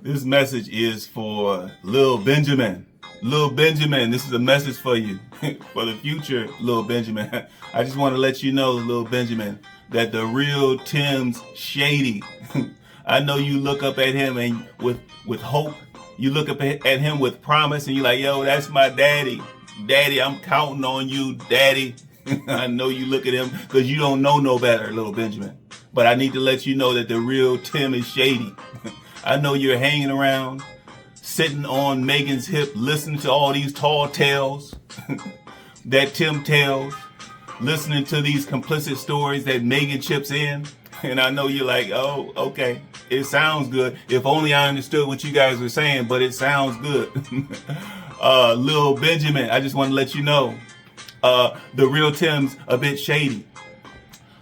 This message is for Lil Benjamin. Lil Benjamin, this is a message for you for the future, Lil Benjamin. I just want to let you know, Lil Benjamin, that the real Tim's shady. I know you look up at him and with hope. You look up at him with promise, and you're like, "Yo, that's my daddy. Daddy, I'm counting on you, daddy." I know you look at him because you don't know no better, Lil Benjamin. But I need to let you know that the real Tim is shady. I know you're hanging around, sitting on Megan's hip, listening to all these tall tales that Tim tells, listening to these complicit stories that Megan chips in. And I know you're like, oh, okay, it sounds good. If only I understood what you guys were saying, but it sounds good. Lil Benjamin, I just want to let you know, the real Tim's a bit shady.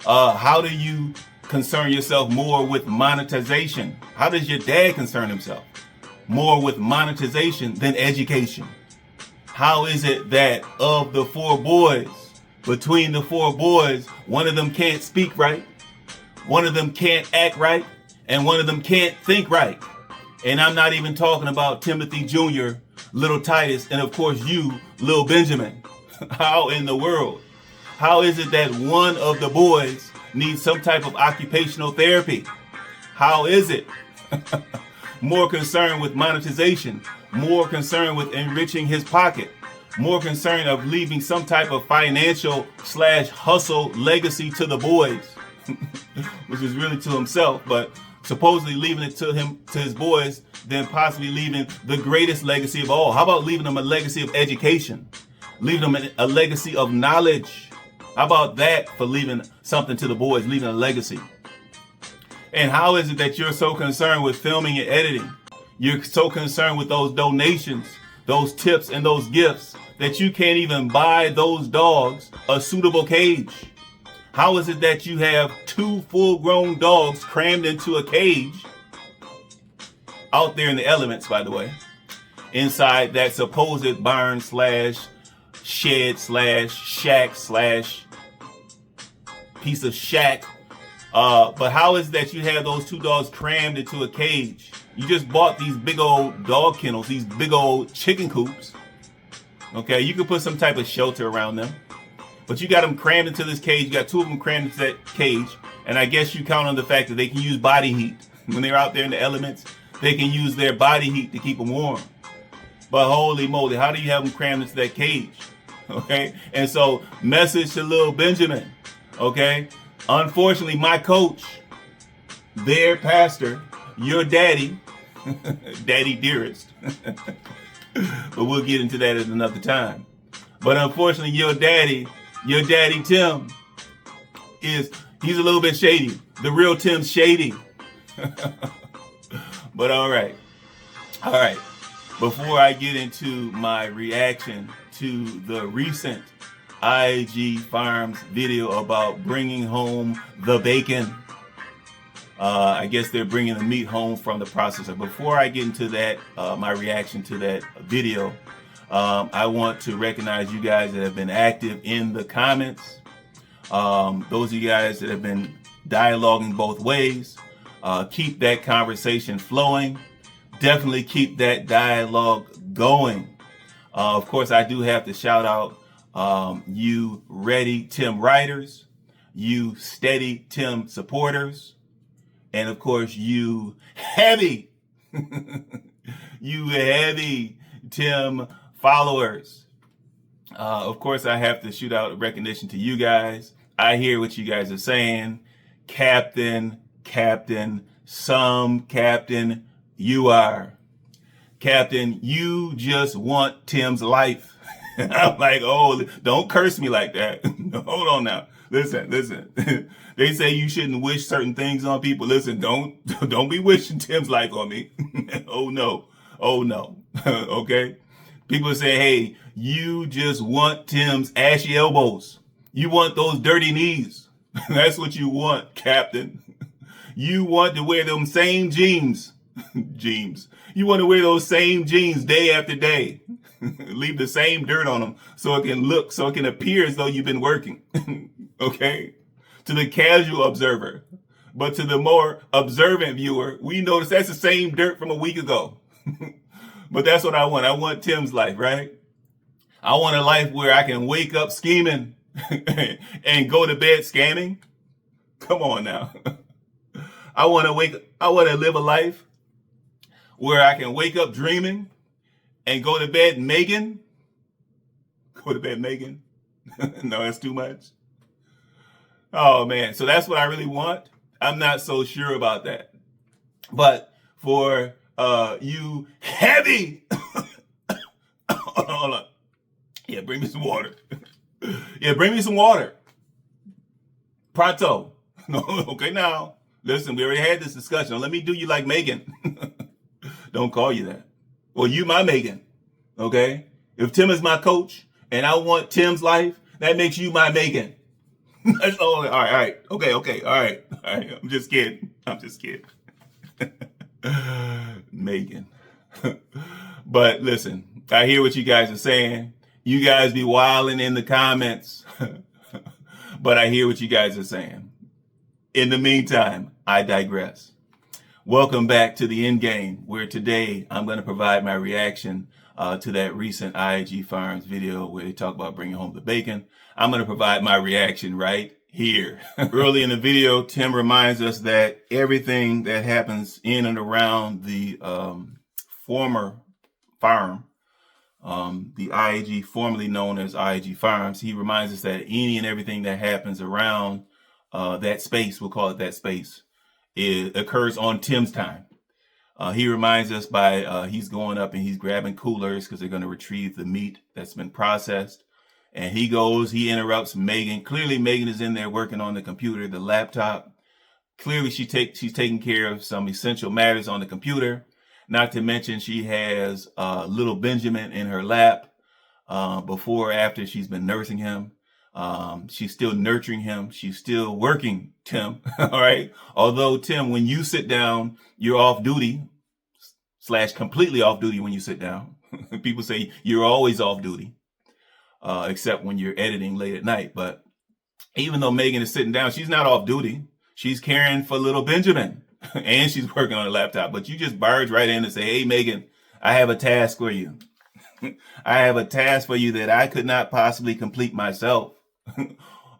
How do you concern yourself more with monetization? How does your dad concern himself more with monetization than education? How is it that of the four boys, between the four boys, one of them can't speak right, one of them can't act right, and one of them can't think right? And I'm not even talking about Timothy Jr., Little Titus, and of course you, Lil Benjamin. How in the world? How is it that one of the boys needs some type of occupational therapy? How is it? More concerned with monetization, more concerned with enriching his pocket, more concerned of leaving some type of financial / hustle legacy to the boys, which is really to himself, but supposedly leaving it to his boys, than possibly leaving the greatest legacy of all. How about leaving them a legacy of education, leaving them a legacy of knowledge? How about that for leaving something to the boys, leaving a legacy? And how is it that you're so concerned with filming and editing? You're so concerned with those donations, those tips, and those gifts that you can't even buy those dogs a suitable cage? How is it that you have 2 full-grown dogs crammed into a cage out there in the elements, by the way, inside that supposed barn / shed / shack / piece of shack? But how is it that you have those 2 dogs crammed into a cage? You just bought these big old dog kennels, these big old chicken coops. Okay, you could put some type of shelter around them, but you got them crammed into this cage. You got 2 of them crammed into that cage, and I guess you count on the fact that they can use body heat when they're out there in the elements. They can use their body heat to keep them warm. But holy moly, how do you have them crammed into that cage? Okay, and so message to Lil Benjamin. Okay, unfortunately, my coach, their pastor, your daddy, daddy dearest, but we'll get into that at another time. But unfortunately, your daddy Tim, he's a little bit shady. The real Tim's shady. But all right. Before I get into my reaction to the recent IAG Farms video about bringing home the bacon, I guess they're bringing the meat home from the processor. Before I get into that, my reaction to that video, I want to recognize you guys that have been active in the comments. Those of you guys that have been dialoguing both ways, keep that conversation flowing. Definitely keep that dialogue going. Of course, I do have to shout out you Ready Tim writers, you Steady Tim supporters, and of course you heavy Tim followers. Of course, I have to shoot out a recognition to you guys. I hear what you guys are saying. Captain, some captain, you are. Captain, you just want Tim's life. I'm like, oh, don't curse me like that. Hold on now. Listen. They say you shouldn't wish certain things on people. Listen, don't be wishing Tim's life on me. Oh no. Okay. People say, hey, you just want Tim's ashy elbows. You want those dirty knees. That's what you want, Captain. You want to wear them same jeans. You want to wear those same jeans day after day. Leave the same dirt on them so it can appear as though you've been working. Okay? To the casual observer, But to the more observant viewer, we notice that's the same dirt from a week ago. But that's what I want. I want Tim's life, right? I want a life where I can wake up scheming and go to bed scamming. Come on now. I want to live a life where I can wake up dreaming and go to bed Megan. Go to bed Megan. No, that's too much. Oh man. So that's what I really want. I'm not so sure about that. But for you heavy, hold on. Yeah, bring me some water. Yeah, bring me some water. Pronto. No, okay, now. Listen, we already had this discussion. Let me do you like Megan. Don't call you that. Well, you my Megan. Okay? If Tim is my coach and I want Tim's life, that makes you my Megan. That's all. All right. Okay. All right. I'm just kidding. Megan. But listen, I hear what you guys are saying. You guys be wilding in the comments. But I hear what you guys are saying. In the meantime, I digress. Welcome back to the end game, where today I'm going to provide my reaction to that recent IAG Farms video where they talk about bringing home the bacon. I'm going to provide my reaction right here. Early in the video, Tim reminds us that everything that happens in and around the former farm, the IAG, formerly known as IAG Farms, he reminds us that any and everything that happens around that space, we'll call it that space, it occurs on Tim's time. He reminds us by he's going up and he's grabbing coolers because they're going to retrieve the meat that's been processed. And he interrupts Megan. Clearly, Megan is in there working on the computer, the laptop. Clearly, she's taking care of some essential matters on the computer. Not to mention, she has Lil Benjamin in her lap before or after she's been nursing him. She's still nurturing him. She's still working, Tim. All right. Although, Tim, when you sit down, you're off duty / completely off duty when you sit down. People say you're always off duty, except when you're editing late at night. But even though Megan is sitting down, she's not off duty. She's caring for Lil Benjamin and she's working on a laptop. But you just barge right in and say, hey, Megan, I have a task for you. I have a task for you that I could not possibly complete myself.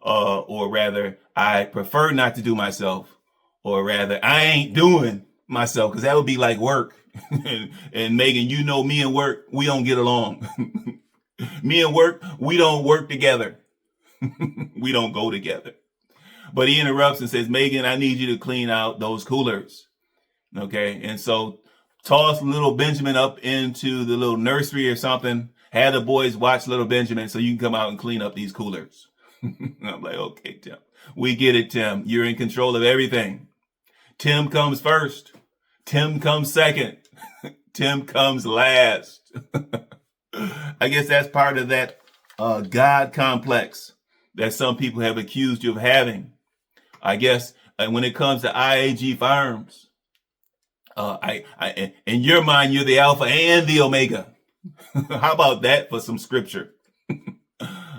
Or rather, I prefer not to do myself, or rather, I ain't doing myself because that would be like work. And Megan, you know, me and work, we don't get along. Me and work, we don't work together. We don't go together. But he interrupts and says, Megan, I need you to clean out those coolers. Okay. And so toss Lil Benjamin up into the little nursery or something. Have the boys watch Lil Benjamin so you can come out and clean up these coolers. I'm like, okay, Tim, we get it, Tim. You're in control of everything. Tim comes first. Tim comes second. Tim comes last. I guess that's part of that God complex that some people have accused you of having. I guess when it comes to IAG Farms, in your mind, you're the Alpha and the Omega. How about that for some scripture?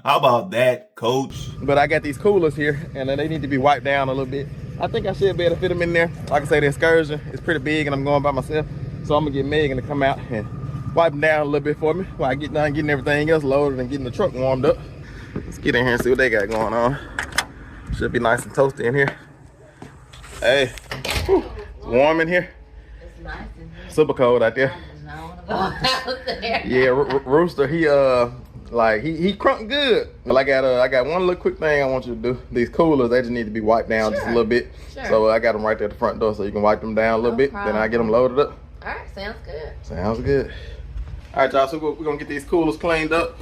How about that, coach? But I got these coolers here, and they need to be wiped down a little bit. I think I should be able to fit them in there. Like I say, the excursion is pretty big, and I'm going by myself. So I'm gonna get Megan to come out and wipe them down a little bit for me while I get done getting everything else loaded and getting the truck warmed up. Let's get in here and see what they got going on. Should be nice and toasty in here. Hey, whew, it's warm in here. It's nice in here. Super cold out there. I don't want to go out there. Yeah, Rooster, he crunk good. But I got one little quick thing I want you to do. These coolers, they just need to be wiped down just a little bit. Sure. So I got them right there at the front door, so you can wipe them down a little bit. problem. Then I get them loaded up. All right, sounds good. Sounds good. All right, y'all. So we're gonna get these coolers cleaned up.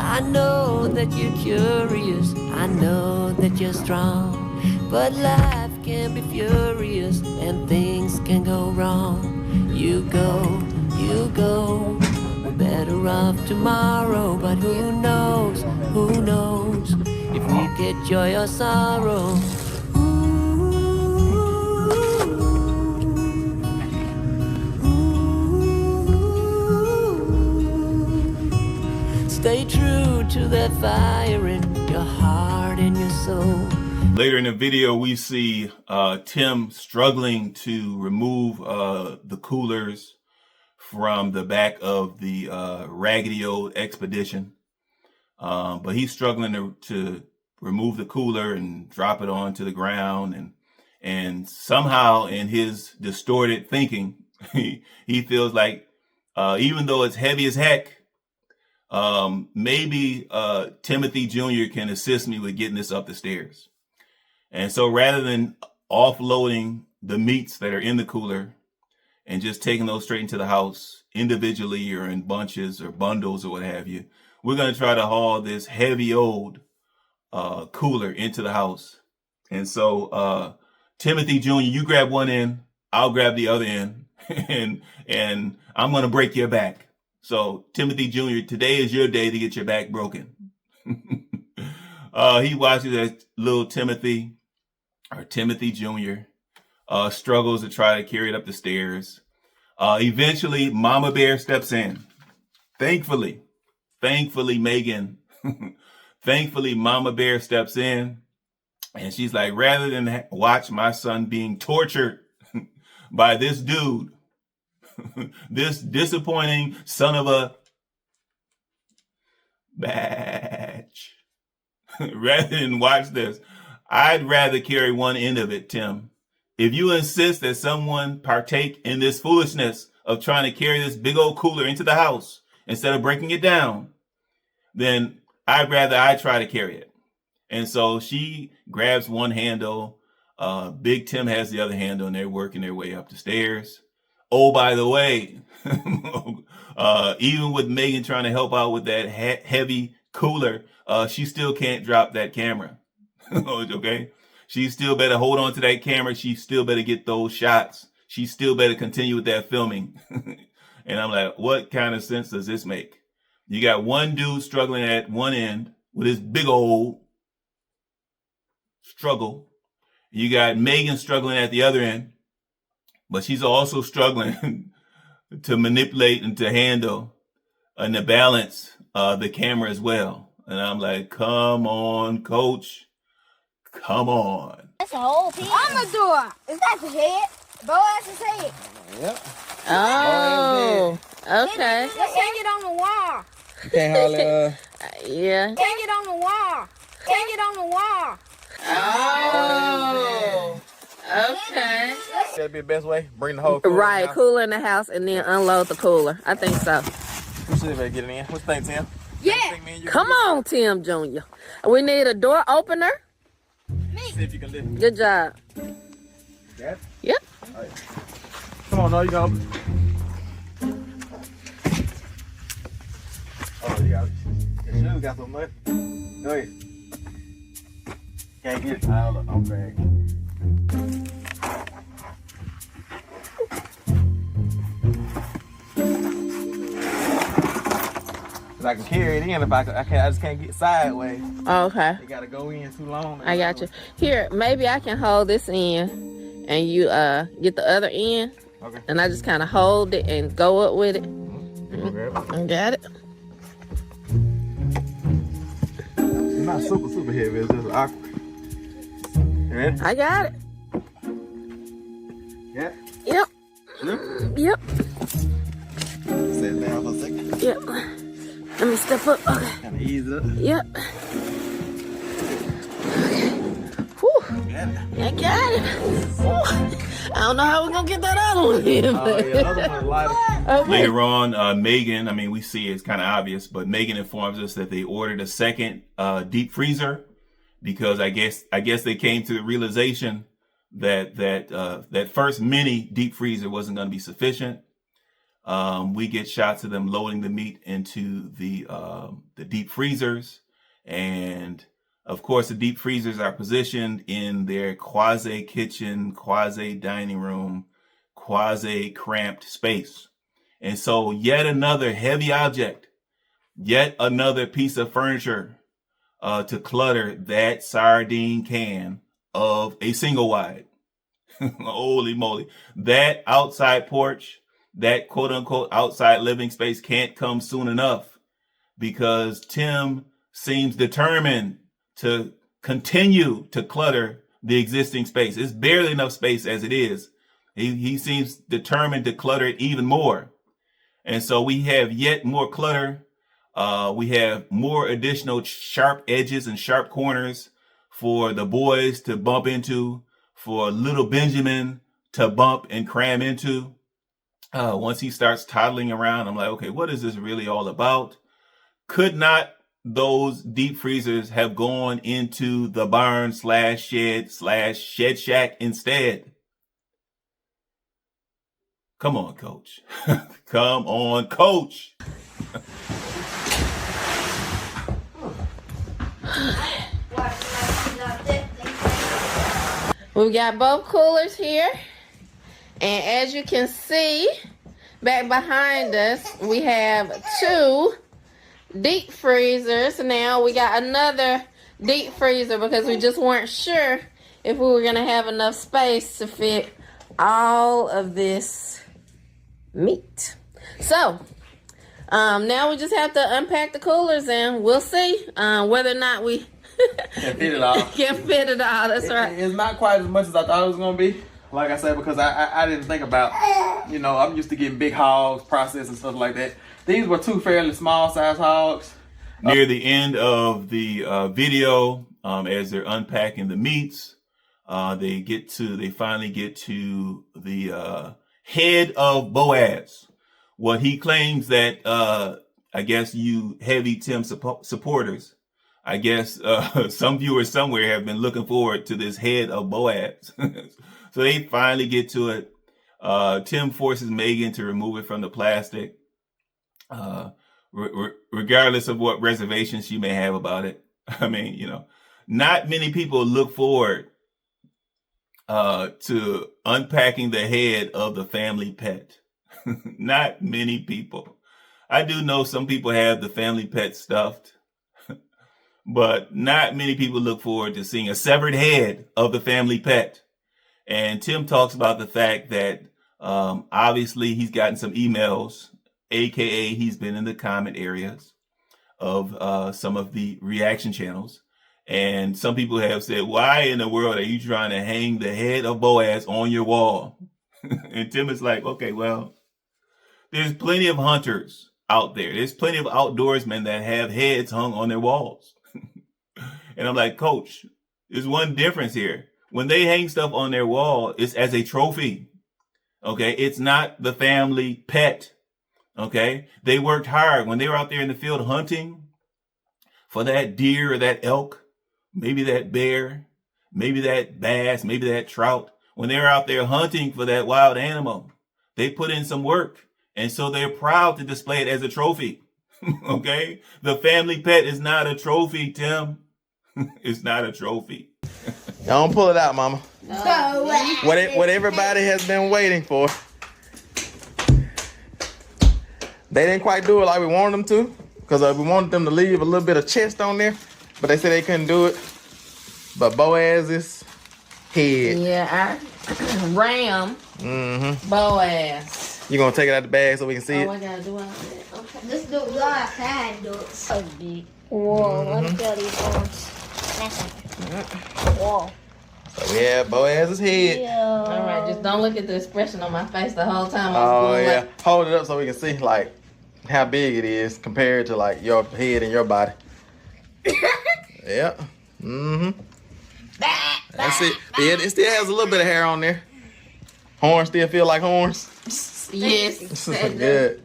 I know that you're curious, I know that you're strong, but life can be furious and things can go wrong. You go, we're better off tomorrow, but who knows if we get joy or sorrow. Stay true to that fire in your heart and your soul. Later in the video, we see Tim struggling to remove the coolers from the back of the Raggedy Old Expedition. But he's struggling to remove the cooler and drop it onto the ground. And somehow in his distorted thinking, he feels like even though it's heavy as heck, maybe Timothy Jr. can assist me with getting this up the stairs. And so rather than offloading the meats that are in the cooler and just taking those straight into the house individually or in bunches or bundles or what have you, we're going to try to haul this heavy old cooler into the house. And so Timothy Jr., you grab one end, I'll grab the other end, and I'm going to break your back. So Timothy Jr., today is your day to get your back broken. He watches as little Timothy, or Timothy Jr., struggles to try to carry it up the stairs. Eventually, Mama Bear steps in. Thankfully, Megan, thankfully, Mama Bear steps in. And she's like, rather than watch my son being tortured by this dude, this disappointing son of a batch, rather than watch this, I'd rather carry one end of it, Tim. If you insist that someone partake in this foolishness of trying to carry this big old cooler into the house instead of breaking it down, then I'd rather I try to carry it. And so she grabs one handle. Big Tim has the other handle, and they're working their way up the stairs. Oh, by the way, even with Megan trying to help out with that heavy cooler, she still can't drop that camera. Okay? She still better hold on to that camera. She still better get those shots. She still better continue with that filming. And I'm like, what kind of sense does this make? You got one dude struggling at one end with his big old struggle. You got Megan struggling at the other end, but she's also struggling to manipulate and to handle and to balance the camera as well. And I'm like, come on, coach. Come on. That's a whole piece. I'm gonna do it. Is that the head? Boaz's head. Yep. Oh, okay. Let's hang it on the wall. You can't hardly, Yeah. Hang it on the wall. Hang it on the wall. Oh, okay. that'd be the best way. Bring the whole cooler Right, out. cooler in the house and then unload the cooler. I think so. We should better get it in. What you think, Tim? Yeah. Think me and you Come can on, Tim Jr. We need a door opener. see if you can lift it. Good job. Yeah? Yep. All right. Come on, no, you can open it. Oh, you got it. Your shoes got some mud. Go ahead. Can't get it. I don't know. I'm bad. I can carry it in if I just can't get sideways. Okay. It gotta go in too long. I got you. Here, maybe I can hold this in and you get the other end. Okay. And I just kind of hold it and go up with it. I got it. It's not super heavy. It's just awkward. You ready? I got it. Yeah. Yep. Yep. Sit down for a second. Yep. Let me step up. Okay. Kind of ease it up. Yep. Okay. Whew. Got it. I got it. Whew. I don't know how we're gonna get that other one in. Oh, yeah, another one is lighter. Okay. Later on, Megan, I mean, we see it's kind of obvious, but Megan informs us that they ordered a second deep freezer because I guess they came to the realization that that first mini deep freezer wasn't going to be sufficient. We get shots of them loading the meat into the deep freezers, and of course, the deep freezers are positioned in their quasi kitchen, quasi dining room, quasi cramped space. And so yet another heavy object, yet another piece of furniture to clutter that sardine can of a single wide. Holy moly. That outside porch, that quote unquote outside living space can't come soon enough because Tim seems determined to continue to clutter the existing space. It's barely enough space as it is. He seems determined to clutter it even more. And so we have yet more clutter. We have more additional sharp edges and sharp corners for the boys to bump into, for little Benjamin to bump and cram into. Once he starts toddling around, I'm like, okay, what is this really all about? Could not those deep freezers have gone into the barn /shed/shed shack instead? Come on, coach. Come on, coach. We've got both coolers here. And as you can see, back behind us, we have 2 deep freezers. Now we got another deep freezer because we just weren't sure if we were going to have enough space to fit all of this meat. So now we just have to unpack the coolers and we'll see whether or not we Can fit it all. can fit it all. That's right. It's not quite as much as I thought it was gonna be. Like I said, because I didn't think about, I'm used to getting big hogs, processed and stuff like that. These were 2 fairly small size hogs. Near the end of the video, as they're unpacking the meats, they finally get to the head of Boaz. What he claims that, I guess you heavy Tim supporters, I guess some viewers somewhere have been looking forward to this head of Boaz. So they finally get to it. Tim forces Megan to remove it from the plastic, regardless of what reservations she may have about it. I mean, not many people look forward to unpacking the head of the family pet. Not many people. I do know some people have the family pet stuffed, but not many people look forward to seeing a severed head of the family pet. And Tim talks about the fact that obviously he's gotten some emails, aka he's been in the comment areas of some of the reaction channels. And some people have said, why in the world are you trying to hang the head of Boaz on your wall? And Tim is like, okay, well, there's plenty of hunters out there. There's plenty of outdoorsmen that have heads hung on their walls. And I'm like, coach, there's one difference here. When they hang stuff on their wall, it's as a trophy. Okay. It's not the family pet. Okay. They worked hard when they were out there in the field hunting for that deer or that elk, maybe that bear, maybe that bass, maybe that trout. When they were out there hunting for that wild animal, they put in some work. And so they're proud to display it as a trophy. Okay. The family pet is not a trophy, Tim. It's not a trophy. Don't pull it out, mama. No way. What everybody has been waiting for. They didn't quite do it like we wanted them to, because we wanted them to leave a little bit of chest on there, but they said they couldn't do it. But Boaz's head. Yeah, I ram Boaz. You gonna take it out the bag so we can see it? I gotta do all that. Okay. Let's do it live. I do it so big. Whoa, let me feel these ones. Whoa. So we have Boaz's head. All right, just don't look at the expression on my face the whole time. I was Oh going yeah, like, hold it up so we can see like how big it is compared to like your head and your body. Yep. That's it. Yeah, it still has a little bit of hair on there. Horns still feel like horns. yes. Good.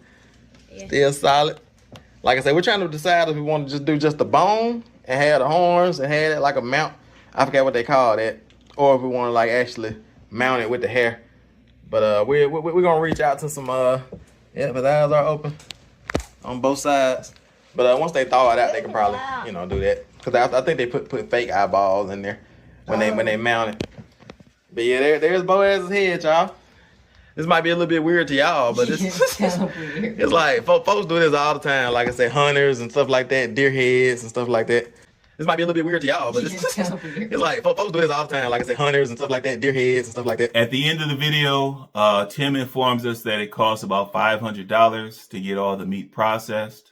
Still solid. Like I said, we're trying to decide if we want to just do just the bone and have the horns and have it like a mount. I forget what they call that. Or if we want to like actually mount it with the hair. But we're gonna reach out to some yeah, but the eyes are open on both sides. But once they thaw it out, they can probably do that. Cause I think they put fake eyeballs in there when they mount it. But yeah, there's Boaz's head, y'all. This might be a little bit weird to y'all, but it's kind of weird. It's like folks do this all the time. Like I said, hunters and stuff like that, deer heads and stuff like that. This might be a little bit weird to y'all, but it's kind of weird. It's like folks do this all the time. Like I said, hunters and stuff like that, deer heads and stuff like that. At the end of the video, Tim informs us that it costs about $500 to get all the meat processed.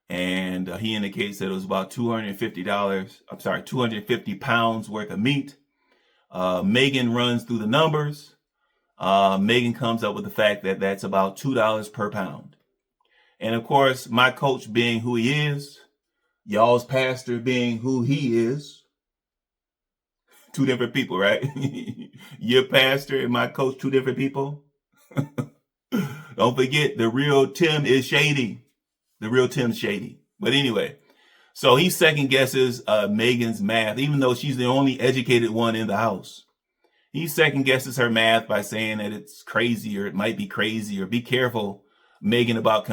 and he indicates that it was about $250 worth of meat. Megan runs through the numbers. Megan comes up with the fact that that's about $2 per pound. And of course, my coach being who he is, y'all's pastor being who he is, two different people, right? Your pastor and my coach, two different people. Don't forget, the real Tim is shady. The real Tim's shady. But anyway, so he second guesses Megan's math, even though she's the only educated one in the house. He second guesses her math by saying that it's crazy, or it might be crazy, or be careful, Megan, about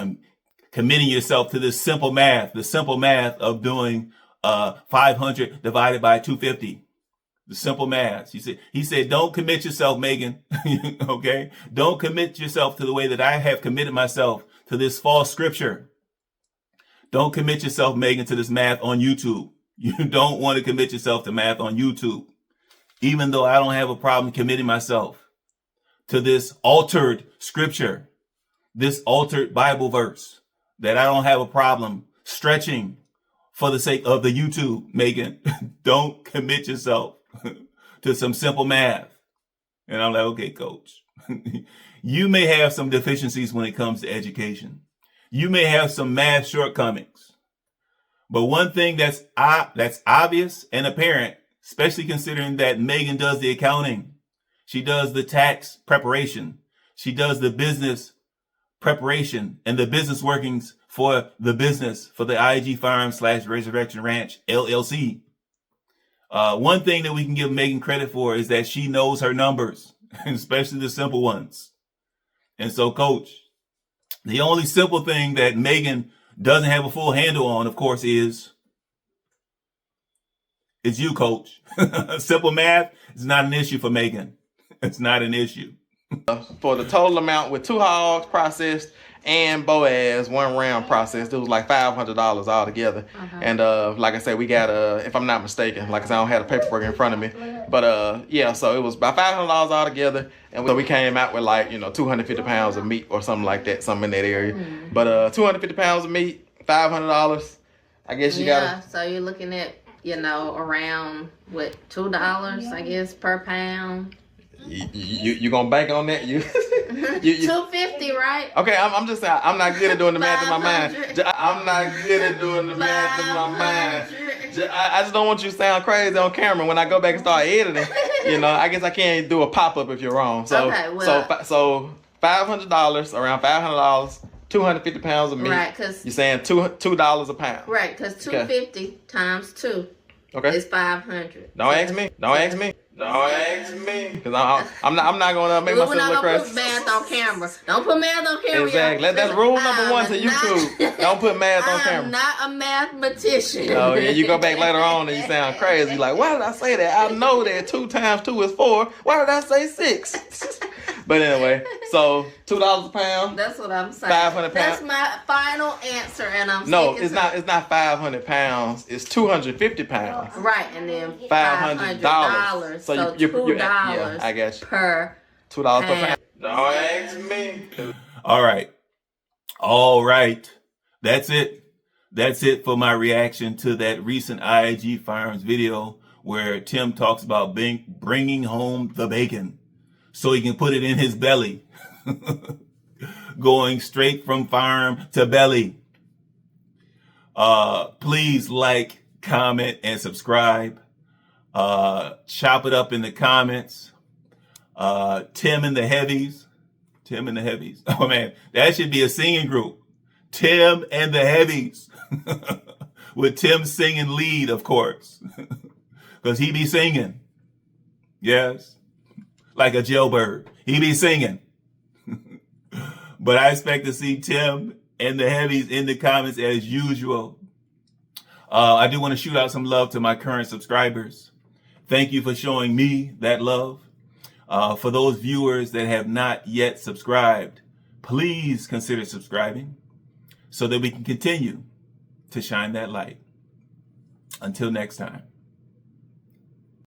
committing yourself to this simple math, the simple math of doing 500 divided by 250. The simple math. He said, don't commit yourself, Megan. Okay? Don't commit yourself to the way that I have committed myself to this false scripture. Don't commit yourself, Megan, to this math on YouTube. You don't want to commit yourself to math on YouTube. Even though I don't have a problem committing myself to this altered scripture, this altered Bible verse, that I don't have a problem stretching for the sake of the YouTube, Megan. Don't commit yourself to some simple math. And I'm like, okay, coach, you may have some deficiencies when it comes to education. You may have some math shortcomings. But one thing that's obvious and apparent, especially considering that Megan does the accounting, she does the tax preparation, she does the business preparation and the business workings for the business, for the IAG Farms / Resurrection Ranch LLC. One thing that we can give Megan credit for is that she knows her numbers, especially the simple ones. And so, coach, the only simple thing that Megan doesn't have a full handle on, of course, is you, coach. Simple math is not an issue for Megan. It's not an issue. For the total amount with 2 hogs processed and Boaz 1 ram processed, it was like $500 altogether. And like I said, we got if I'm not mistaken, like I said, I don't have the paperwork in front of me, but yeah, so it was about $500 altogether, and so we came out with like 250 pounds of meat or something like that, something in that area. But 250 pounds of meat, $500. I guess you gotta. So you're looking at around $2, I guess, per pound. You gonna bank on that? You 250, right? Okay, I'm just saying, I'm not good at doing the math in my mind. I'm not good at doing the math in my mind. I just don't want you to sound crazy on camera when I go back and start editing. I guess I can't do a pop-up if you're wrong. So, okay, well, so $500, around $500, 250 pounds of meat. Right, because you're saying $2 a pound. Right, because 250 times 2 is 500. Don't ask me. Don't ask me. Don't ask me, because I'm not gonna make myself look crazy. Don't put math on camera. Don't put math on camera. Exactly. That's rule number 1 to YouTube. Don't put math on camera. I'm not a mathematician. Oh yeah, you go back later on and you sound crazy. You're like, why did I say that? I know that 2 times 2 is 4. Why did I say 6? But anyway, so $2 a pound. That's what I'm saying. 500 pounds. That's my final answer, and I'm no. It's not. It's not 500 pounds. It's 250 pounds. Right, and then $500. So $2 yeah, I guess per $2 per pound. Don't ask me. All right. That's it for my reaction to that recent IAG Farms video where Tim talks about bringing home the bacon so he can put it in his belly. Going straight from farm to belly. Please like, comment, and subscribe. Chop it up in the comments. Tim and the Heavies. Oh man, that should be a singing group. Tim and the Heavies. With Tim singing lead, of course. Because he be singing. Yes. Like a jailbird. He be singing. But I expect to see Tim and the Heavies in the comments as usual. I do want to shoot out some love to my current subscribers. Thank you for showing me that love. For those viewers that have not yet subscribed, please consider subscribing so that we can continue to shine that light. Until next time.